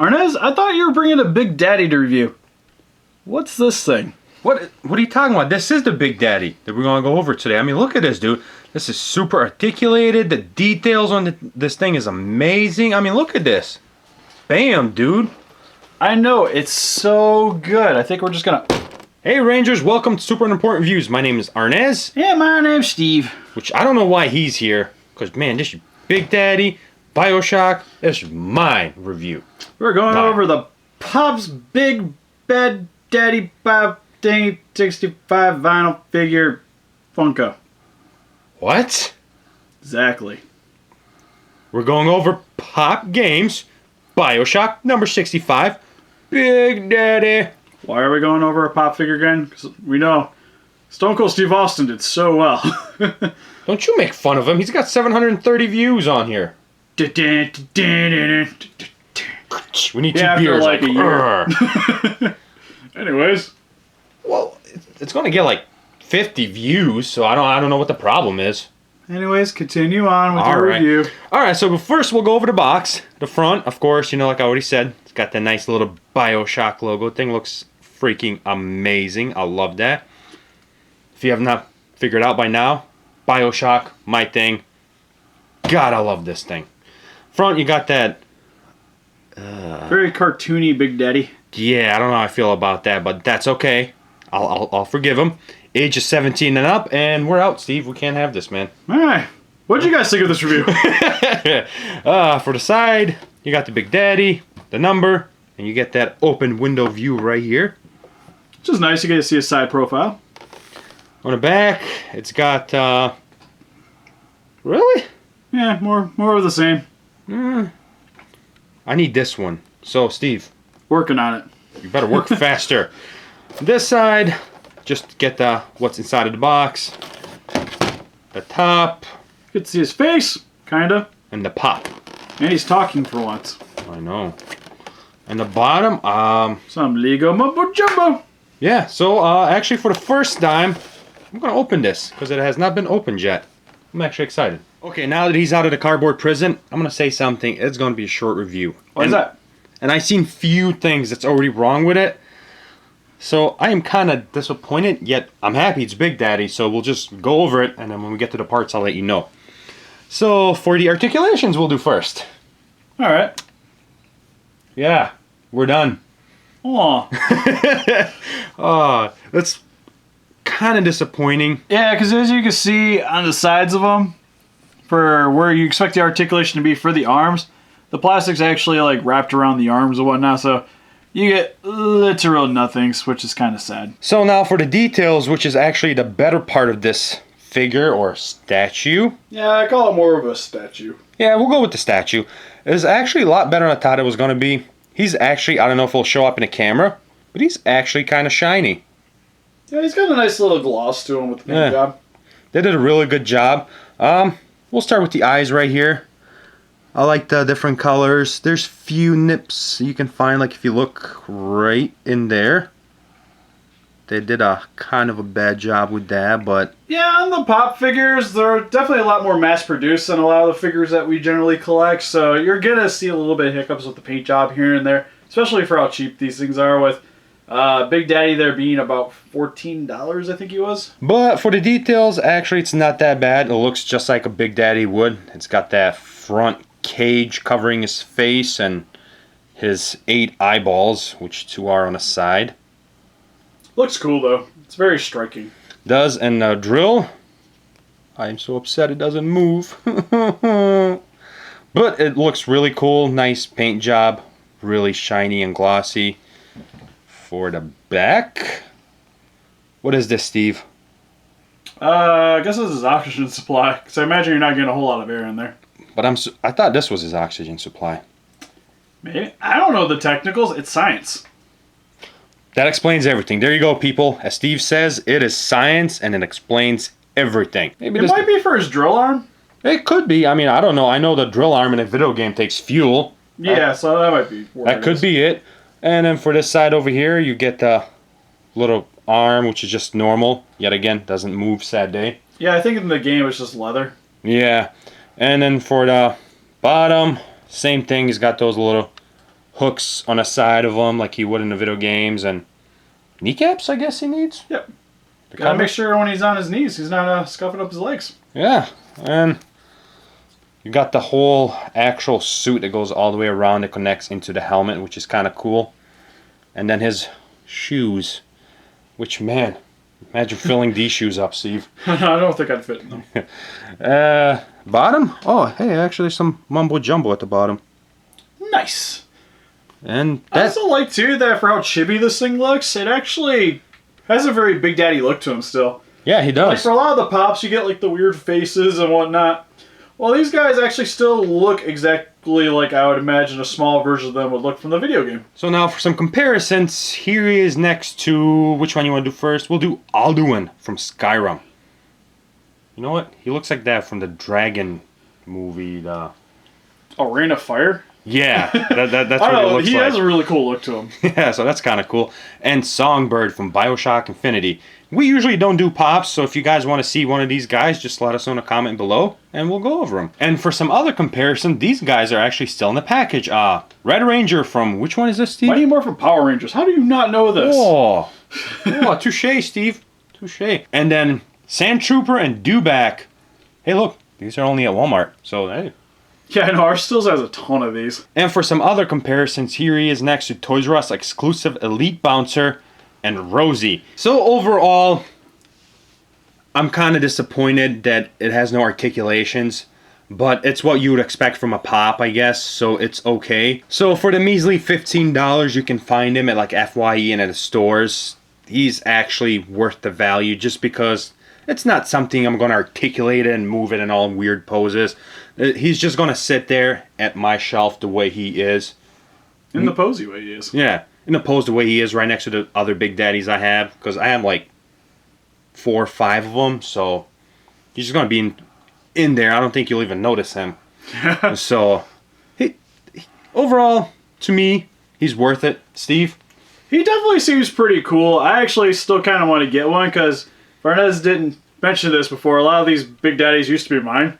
Arnes, I thought you were bringing a Big Daddy to review. What's this thing? What are you talking about? This is the Big Daddy that we're going to go over today. I mean, look at this, dude. This is super articulated. The details on this thing is amazing. I mean, look at this. Bam, dude. I know, it's so good. I think we're just going to... Hey, Rangers. Welcome to Super Important Reviews. My name is Arnes. Yeah, my name's Steve. Which I don't know why he's here. Because, man, this is Big Daddy, Bioshock. This is my review. We're going over the Pop's Big Bad Daddy Pop Dingy 65 vinyl figure Funko. What? Exactly. We're going over Pop Games, Bioshock number 65, Big Daddy. Why are we going over a Pop figure again? Because we know Stone Cold Steve Austin did so well. Don't you make fun of him. He's got 730 views on here. We need two beers. Like a year. Anyways. Well, it's going to get like 50 views, so I don't know what the problem is. Anyways, continue on with your review. All right, so first we'll go over the box. The front, of course, you know, like I already said, it's got that nice little Bioshock logo. The thing looks freaking amazing. I love that. If you have not figured out by now, Bioshock, my thing. God, I love this thing. Front, you got that... very cartoony Big Daddy. Yeah, I don't know how I feel about that, but that's okay. I'll forgive him. Age is 17 and up, and we're out, Steve. We can't have this, man. All right. What'd you guys think of this review? For the side, you got the Big Daddy, the number, and you get that open window view right here. It's just nice. You get to see a side profile. On the back, it's got, really? Yeah, more of the same. I need this one. So, Steve. Working on it. You better work faster. This side, just get what's inside of the box. The top. You get to see his face, kinda. And the pop. And he's talking for once. I know. And the bottom, some Lego mumbo jumbo. Yeah, so actually for the first time, I'm gonna open this because it has not been opened yet. I'm actually excited. Okay, now that he's out of the cardboard prison, I'm gonna say something. It's gonna be a short review. What is that? And I've seen few things that's already wrong with it. So I am kind of disappointed, yet I'm happy it's Big Daddy. So we'll just go over it, and then when we get to the parts, I'll let you know. So for the articulations, we'll do first. All right. Yeah, we're done. Aw. That's kind of disappointing. Yeah, because as you can see on the sides of them, for where you expect the articulation to be for the arms, the plastic's actually like wrapped around the arms and whatnot, so you get literal nothings, which is kind of sad. So now for the details, which is actually the better part of this figure or statue. Yeah, I call it more of a statue. Yeah, we'll go with the statue. It's actually a lot better than I thought it was going to be. He's actually, I don't know if he'll show up in the camera, but he's actually kind of shiny. Yeah, he's got a nice little gloss to him with the paint job. They did a really good job. We'll start with the eyes right here. I like the different colors. There's few nips you can find, like if you look right in there. They did a kind of a bad job with that, but... Yeah, on the Pop figures, they're definitely a lot more mass-produced than a lot of the figures that we generally collect, so you're going to see a little bit of hiccups with the paint job here and there, especially for how cheap these things are, with Big Daddy there being about $14, I think he was. But for the details, actually, it's not that bad. It looks just like a Big Daddy would. It's got that front cage covering his face and his 8 eyeballs, which 2 are on the side. Looks cool though. It's very striking. Does, and the drill, I am so upset it doesn't move. But it looks really cool. Nice paint job. Really shiny and glossy. For the back, what is this, Steve? I guess this is oxygen supply, because I imagine you're not getting a whole lot of air in there. But I thought this was his oxygen supply. Maybe. I don't know the technicals. It's science. That explains everything. There you go, people. As Steve says, it is science, and it explains everything. Maybe it might be for his drill arm. It could be. I mean, I don't know. I know the drill arm in a video game takes fuel. Yeah, so that might be. That could be it. And then for this side over here, you get the little arm, which is just normal. Yet again, doesn't move, sad day. Yeah, I think in the game it's just leather. Yeah. And then for the bottom, same thing. He's got those little hooks on the side of them like he would in the video games, and kneecaps, I guess he needs. Yep. Gotta make sure when he's on his knees, he's not scuffing up his legs. Yeah, and you got the whole actual suit that goes all the way around that connects into the helmet, which is kind of cool. And then his shoes, which, man, imagine filling these shoes up, Steve. I don't think I'd fit in them. Bottom? Oh, hey, actually some mumbo jumbo at the bottom. Nice. And I also like, too, that for how chibi this thing looks, it actually has a very Big Daddy look to him still. Yeah, he does. Like, for a lot of the Pops, you get, like, the weird faces and whatnot. Well, these guys actually still look exactly like I would imagine a small version of them would look from the video game. So now for some comparisons, here he is next to, which one you want to do first? We'll do Alduin from Skyrim. You know what? He looks like that from the Dragon movie. Oh, Rain of Fire? Yeah, that's I what don't it know, looks he like. has a really cool look to him. Yeah, so that's kind of cool. And Songbird from Bioshock Infinity. We usually don't do pops, so if you guys want to see one of these guys, just let us know in a comment below, and we'll go over them. And for some other comparison, these guys are actually still in the package. Red Ranger from, which one is this, Steve? Mighty Morphin Power Rangers. How do you not know this? Oh, touche, Steve. Touche. And then Sand Trooper and Dewback. Hey, look, these are only at Walmart, so hey. Yeah, I know, ours still has a ton of these. And for some other comparisons, here he is next to Toys R Us exclusive Elite Bouncer and Rosie. So overall, I'm kind of disappointed that it has no articulations, but it's what you would expect from a Pop, I guess, so it's okay. So for the measly $15, you can find him at like FYE and at the stores. He's actually worth the value just because it's not something I'm going to articulate it and move it in all weird poses. He's just going to sit there at my shelf the way he is. In the posy way he is. Yeah, in the pose the way he is right next to the other Big Daddies I have. Because I have like 4 or 5 of them. So he's just going to be in there. I don't think you'll even notice him. So overall, to me, he's worth it. Steve? He definitely seems pretty cool. I actually still kind of want to get one because Arnes didn't mention this before. A lot of these Big Daddies used to be mine.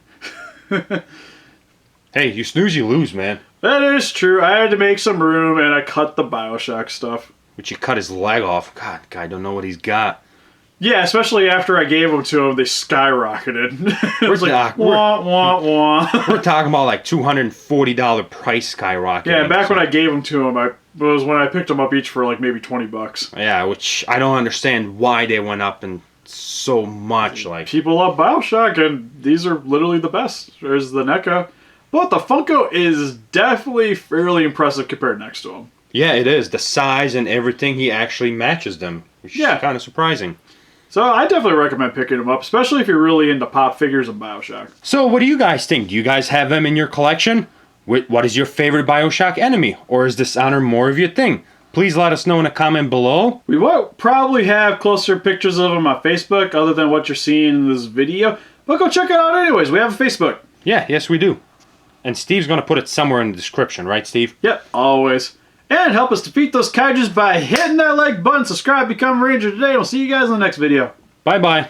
Hey, you snooze, you lose, man. That is true. I had to make some room, and I cut the Bioshock stuff. But you cut his leg off. God, guy don't know what he's got. Yeah, especially after I gave them to him, they skyrocketed. It was like, wah, wah, wah. We're talking about like $240 price skyrocket. Yeah, back when I gave them to him, it was when I picked them up each for like maybe $20. Yeah, which I don't understand why they went up in so much. Like, people love Bioshock, and these are literally the best. There's the NECA. But the Funko is definitely fairly impressive compared next to him. Yeah, it is. The size and everything, he actually matches them. Which is kind of surprising. So I definitely recommend picking them up, especially if you're really into Pop figures and Bioshock. So what do you guys think? Do you guys have them in your collection? What is your favorite Bioshock enemy? Or is Dishonor more of your thing? Please let us know in a comment below. We won't probably have closer pictures of them on Facebook other than what you're seeing in this video. But go check it out anyways. We have a Facebook. Yeah, yes we do. And Steve's going to put it somewhere in the description, right, Steve? Yep, always. And help us defeat those kaijus by hitting that like button, subscribe, become a Ranger today. We'll see you guys in the next video. Bye-bye.